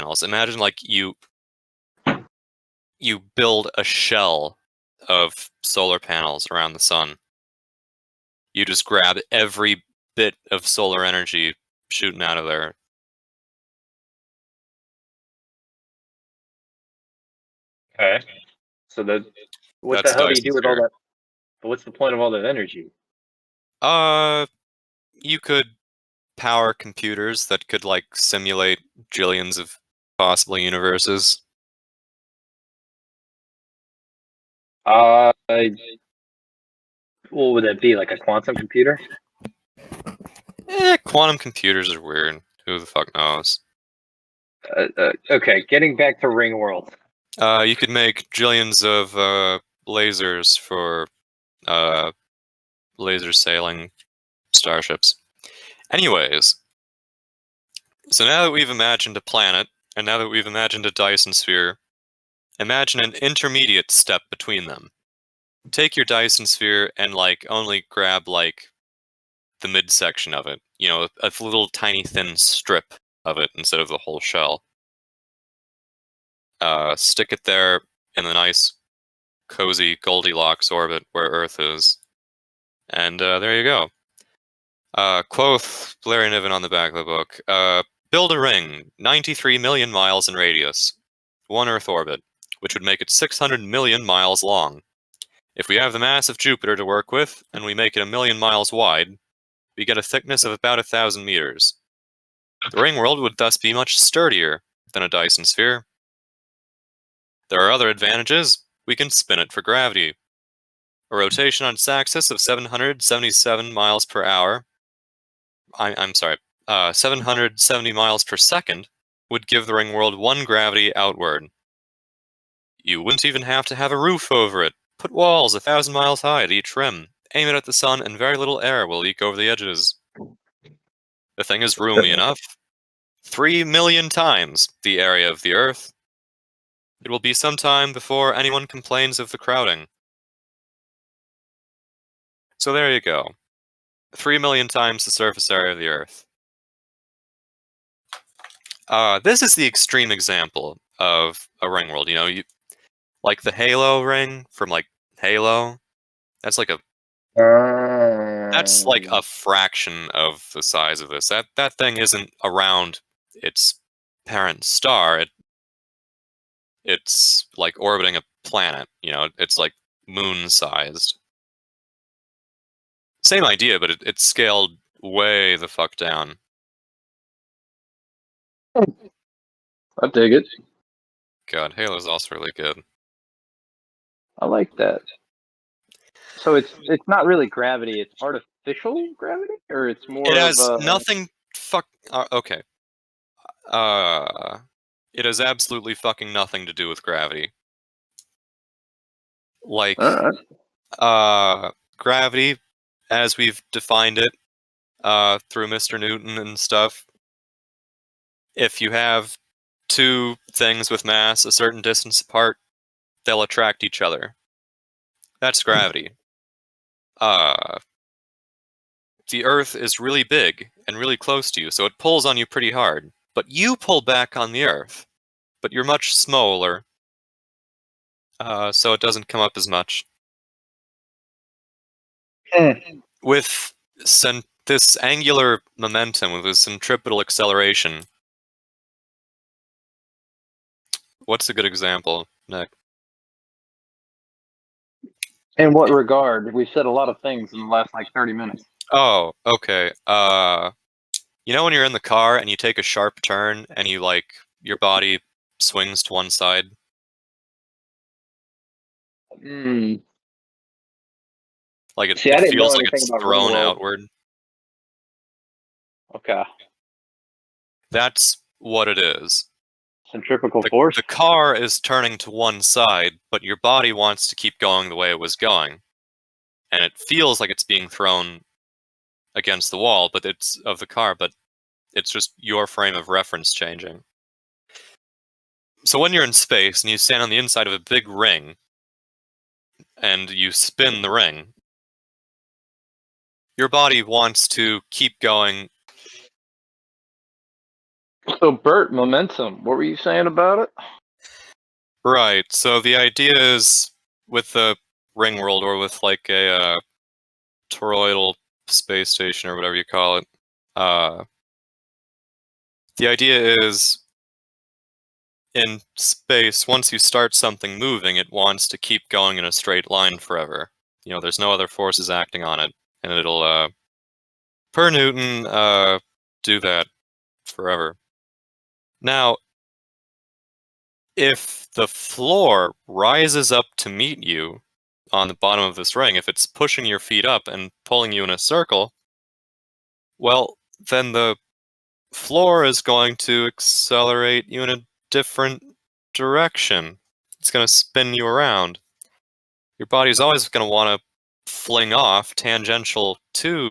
panels. Imagine like you build a shell of solar panels around the sun. You just grab every bit of solar energy shooting out of there. Okay. So what That's the hell do you Dyson do with all sphere. that? But what's the point of all that energy? You could power computers that could like simulate jillions of possible universes. What would that be? Like a quantum computer? Quantum computers are weird. Who the fuck knows? Okay, getting back to Ring World. You could make jillions of lasers for laser sailing starships. Anyways, so now that we've imagined a planet, and now that we've imagined a Dyson sphere, imagine an intermediate step between them. Take your Dyson sphere and like only grab like the midsection of it. You know, a little tiny thin strip of it instead of the whole shell. Stick it there in the nice, cozy Goldilocks orbit where Earth is. And there you go. Quoth Larry Niven on the back of the book. Build a ring 93 million miles in radius, one Earth orbit, which would make it 600 million miles long. If we have the mass of Jupiter to work with, and we make it 1,000,000 miles wide, we get a thickness of about 1,000 meters. The ring world would thus be much sturdier than a Dyson sphere. There are other advantages. We can spin it for gravity. A rotation on its axis of 777 miles per hour. I'm sorry, 770 miles per second would give the ring world one gravity outward. You wouldn't even have to have a roof over it. Put walls 1,000 miles high at each rim. Aim it at the sun, and very little air will leak over the edges. The thing is roomy enough. 3 million times the area of the Earth. It will be some time before anyone complains of the crowding. So there you go. 3 million times the surface area of the Earth. This is the extreme example of a ring world. You know, like the Halo ring from like Halo. That's like a fraction of the size of this. That thing isn't around its parent star. It's like orbiting a planet. You know, it's like moon-sized. Same idea, but it's scaled way the fuck down. I dig it. God, Halo's also really good. I like that. So it's not really gravity; it's artificial gravity, or it's more It has of a. nothing. Okay. It has absolutely fucking nothing to do with gravity. Like, gravity, as we've defined it, through Mr. Newton and stuff. If you have two things with mass a certain distance apart, they'll attract each other. That's gravity. The Earth is really big and really close to you, so it pulls on you pretty hard. But you pull back on the Earth. But you're much smaller, so it doesn't come up as much. With this angular momentum, with this centripetal acceleration, what's a good example, Nick? In what regard? We've said a lot of things in the last 30 minutes. Oh, okay. You know when you're in the car and you take a sharp turn and your body swings to one side? Like it I didn't know feels like anything it's about thrown Ringworld. outward. Okay. That's what it is. Centrifugal force? The car is turning to one side, but your body wants to keep going the way it was going. And it feels like it's being thrown against the wall, but it's of the car, but it's just your frame of reference changing. So when you're in space and you stand on the inside of a big ring and you spin the ring, your body wants to keep going So, Bert, momentum. What were you saying about it? Right. So the idea is with the ring world, or with like a toroidal space station, or whatever you call it. Uh, the idea is in space, once you start something moving, it wants to keep going in a straight line forever. You know, there's no other forces acting on it, and it'll, per Newton, do that forever. Now, if the floor rises up to meet you on the bottom of this ring, if it's pushing your feet up and pulling you in a circle, well, then the floor is going to accelerate you in a different direction. It's going to spin you around. Your body's always going to want to fling off tangential to